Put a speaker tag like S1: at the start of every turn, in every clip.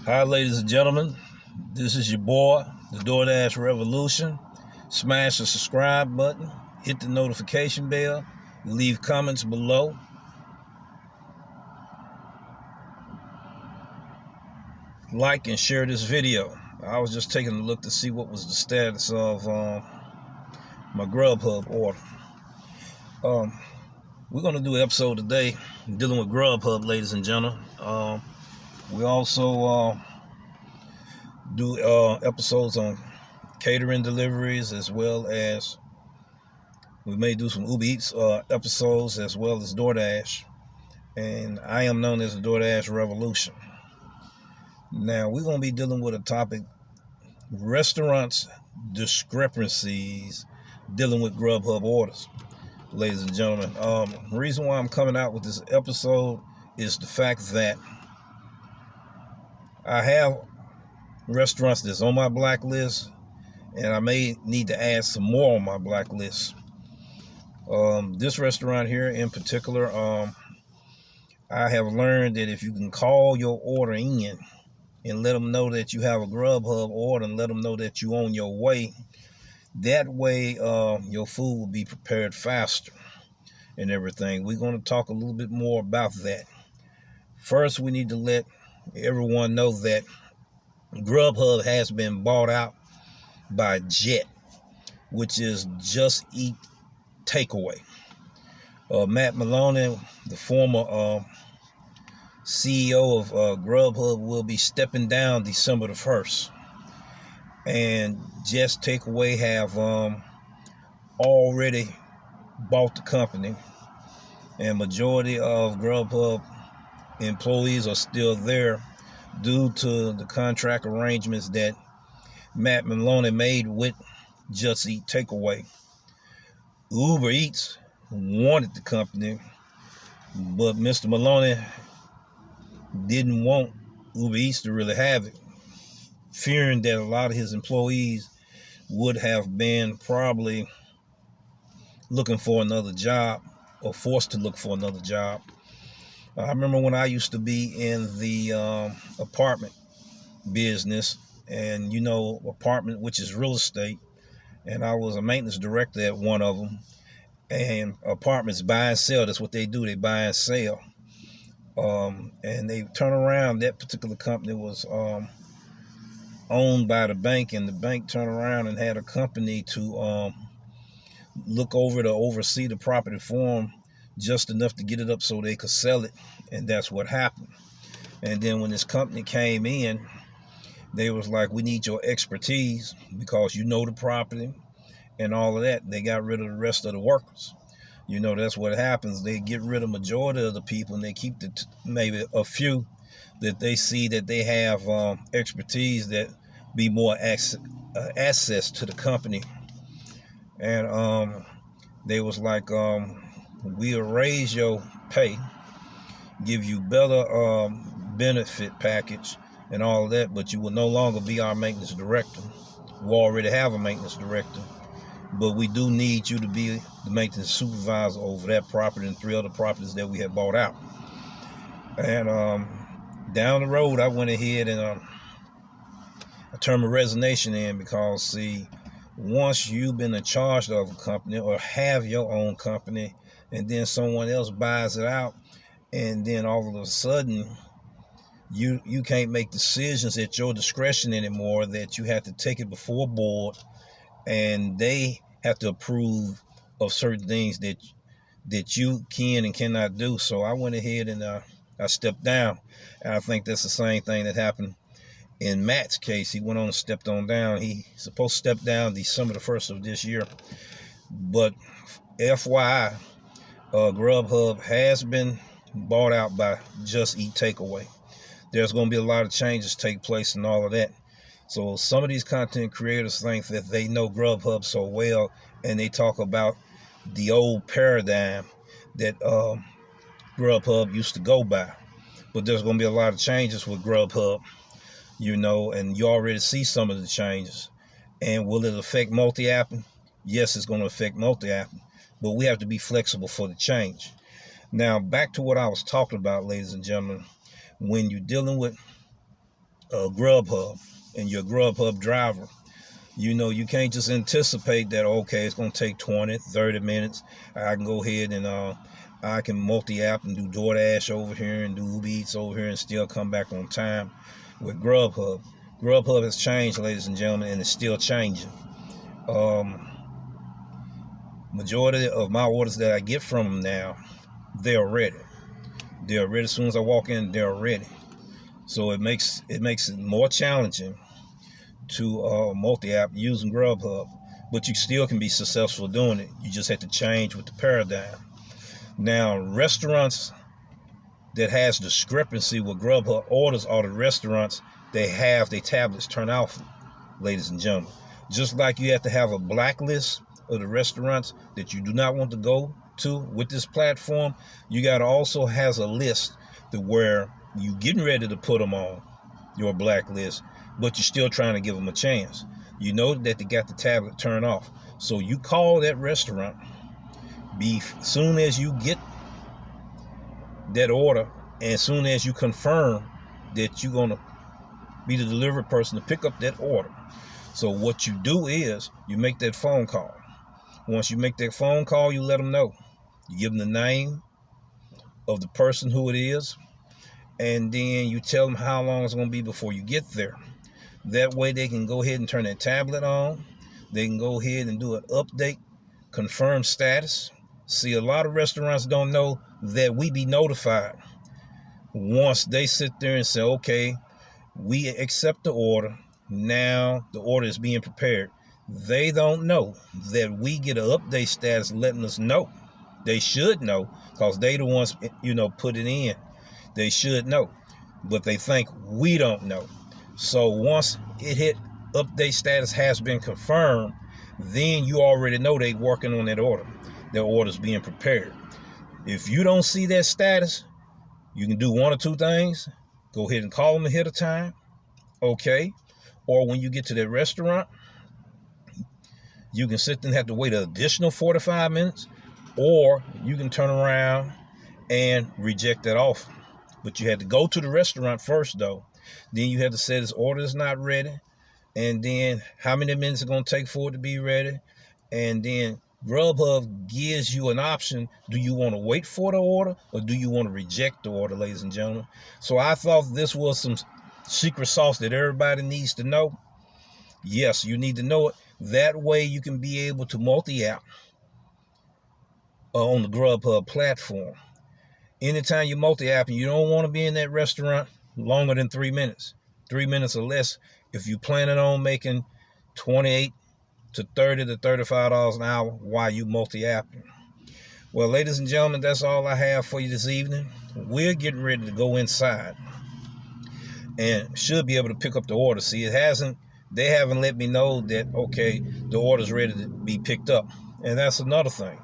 S1: Hi, ladies and gentlemen. This is your boy, the Doordash Revolution. Smash the subscribe button, hit the notification bell, leave comments below. Like and share this video. I was just taking a look to see what was the status of my GrubHub order. We're going to do an episode today dealing with GrubHub, ladies and gentlemen. We also do episodes on catering deliveries, as well as we may do some Uber Eats episodes, as well as Doordash. And I am known as the Doordash Revolution. Now we're going to be dealing with a topic: restaurants discrepancies dealing with GrubHub orders, ladies and gentlemen. The reason why I'm coming out with this episode is the fact that I have restaurants that's on my blacklist, and I may need to add some more on my blacklist. This restaurant here in particular, I have learned that if you can call your order in and let them know that you have a GrubHub order and let them know that you're on your way, that way your food will be prepared faster and everything. We're going to talk a little bit more about that. First, we need to let everyone know that GrubHub has been bought out by Jet, which is Just Eat Takeaway. Matt Maloney, the former CEO of GrubHub, will be stepping down December the 1st. And Just Takeaway have already bought the company, and majority of GrubHub employees are still there due to the contract arrangements that Matt Maloney made with Just Eat Takeaway. Uber Eats wanted the company, but Mr. Maloney didn't want Uber Eats to really have it, fearing that a lot of his employees would have been probably looking for another job or forced to look for another job. I remember when I used to be in the apartment business, and apartment, which is real estate, and I was a maintenance director at one of them. And apartments buy and sell. That's what they do. They buy and sell. And they turn around. That particular company was owned by the bank, and the bank turned around and had a company to look over to oversee the property for them, just enough to get it up so they could sell it. And that's what happened. And then when this company came in, they was like, we need your expertise because you know the property and all of that. They got rid of the rest of the workers. That's what happens. They get rid of majority of the people, and they keep maybe a few that they see that they have expertise that be more access to the company. And they was like, we'll raise your pay, give you better benefit package and all of that, but you will no longer be our maintenance director. We already have a maintenance director, but we do need you to be the maintenance supervisor over that property and 3 other properties that we have bought out. And down the road, I went ahead and I turned my resignation in, because see, once you've been in charge of a company or have your own company, and then someone else buys it out, and then all of a sudden you can't make decisions at your discretion anymore, that you have to take it before a board, and they have to approve of certain things that you can and cannot do. So I went ahead and I stepped down. And I think that's the same thing that happened in Matt's case. He went on and stepped on down. He's supposed to step down December the 1st of this year. But FYI, GrubHub has been bought out by Just Eat Takeaway. There's going to be a lot of changes take place and all of that. So some of these content creators think that they know GrubHub so well, and they talk about the old paradigm that GrubHub used to go by. But there's going to be a lot of changes with GrubHub, and you already see some of the changes. And will it affect multi-apping? Yes, it's going to affect multi-apping, but we have to be flexible for the change. Now, back to what I was talking about, ladies and gentlemen. When you're dealing with GrubHub and your GrubHub driver. You know, you can't just anticipate that, okay, it's going to take 20, 30 minutes. I can go ahead and I can multi-app and do Doordash over here and do Uber Eats over here and still come back on time with GrubHub. GrubHub has changed, ladies and gentlemen, and it's still changing. Majority of my orders that I get from them now, they're ready. They're ready as soon as I walk in. They're ready. So it makes it more challenging to multi-app using GrubHub, but you still can be successful doing it. You just have to change with the paradigm. Now, restaurants that has discrepancy with GrubHub orders are the restaurants they have their tablets turned off, ladies and gentlemen. Just like you have to have a blacklist of the restaurants that you do not want to go to with this platform, you got to also has a list to where you getting ready to put them on your blacklist, but you're still trying to give them a chance. You know that they got the tablet turned off. So you call that restaurant, soon as you get that order, and as soon as you confirm that you're going to be the delivery person to pick up that order. So what you do is you make that phone call. Once you make that phone call, you let them know. You give them the name of the person who it is, and then you tell them how long it's going to be before you get there. That way they can go ahead and turn that tablet on. They can go ahead and do an update, confirm status. See, a lot of restaurants don't know that we be notified once they sit there and say, okay, we accept the order. Now the order is being prepared. They don't know that we get an update status letting us know. They should know because they the ones, put it in. They should know, but they think we don't know. So once it hit update status has been confirmed, then you already know they working on that order. Their order's being prepared. If you don't see that status, you can do one or two things. Go ahead and call them ahead of time, okay? Or when you get to that restaurant, you can sit there and have to wait an additional 45 minutes, or you can turn around and reject that offer. But you had to go to the restaurant first, though. Then you had to say this order is not ready, and then how many minutes it's going to take for it to be ready, and then GrubHub gives you an option. Do you want to wait for the order, or do you want to reject the order, ladies and gentlemen? So I thought this was some secret sauce that everybody needs to know. Yes, you need to know it. That way you can be able to multi-app on the GrubHub platform. Anytime you multi-app and you don't want to be in that restaurant longer than 3 minutes, 3 minutes or less, if you planning on making $28 to $30 to $35 an hour while you multi-apping. Well, ladies and gentlemen, that's all I have for you this evening. We're getting ready to go inside and should be able to pick up the order. See, they haven't let me know that, okay, the order's ready to be picked up. And that's another thing.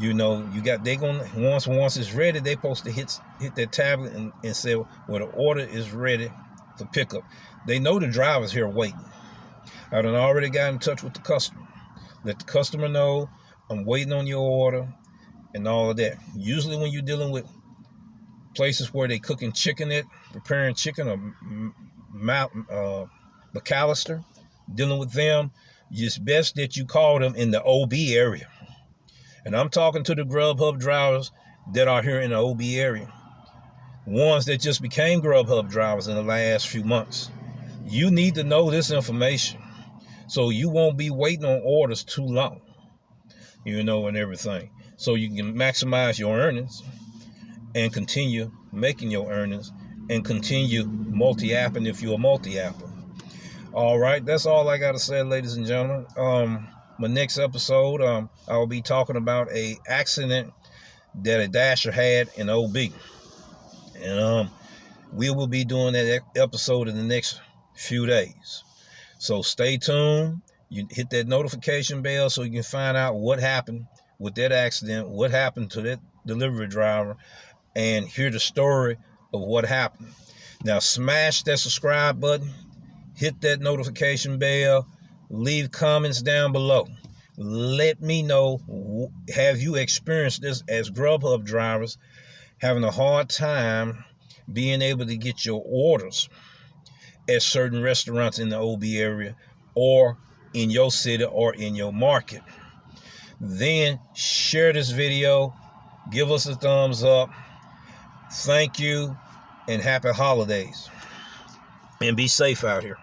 S1: Once it's ready, they supposed to hit that tablet and say, well, the order is ready for pickup. They know the driver's here waiting. I done already got in touch with the customer. Let the customer know I'm waiting on your order and all of that. Usually when you're dealing with places where they cooking chicken, preparing chicken or McAllister, dealing with them, it's best that you call them in the OB area. And I'm talking to the GrubHub drivers that are here in the OB area. Ones that just became GrubHub drivers in the last few months. You need to know this information so you won't be waiting on orders too long, and everything. So you can maximize your earnings and continue making your earnings and continue multi-apping if you're a multi-apper. All right, that's all I got to say, ladies and gentlemen. My next episode, I will be talking about a accident that a Dasher had in OB. And we will be doing that episode in the next few days. So stay tuned. You hit that notification bell so you can find out what happened with that accident, what happened to that delivery driver, and hear the story of what happened. Now smash that subscribe button, hit that notification bell, leave comments down below. Let me know, have you experienced this as GrubHub drivers, having a hard time being able to get your orders at certain restaurants in the OB area or in your city or in your market. Then share this video, give us a thumbs up. Thank you and happy holidays. And be safe out here.